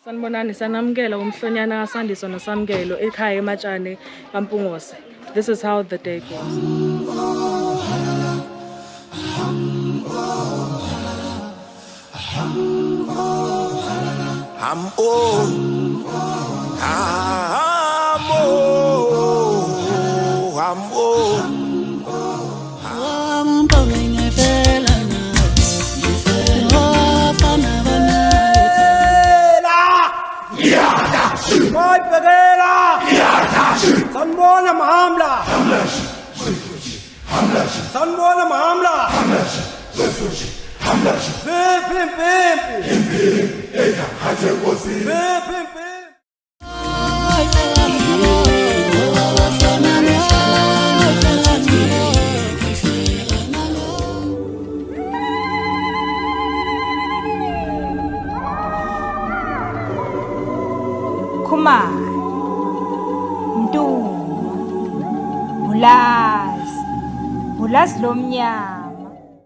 Sanibonani, sanamukela umhlonyana kaSandiso noSamkelo ekhaya eMatshane kaMpungose. This is how the day goes. I'm old. I'm old. Sanbona Mahamla Sanbona Mahamla Khumalo, Mntu, Bulazi lomnyama.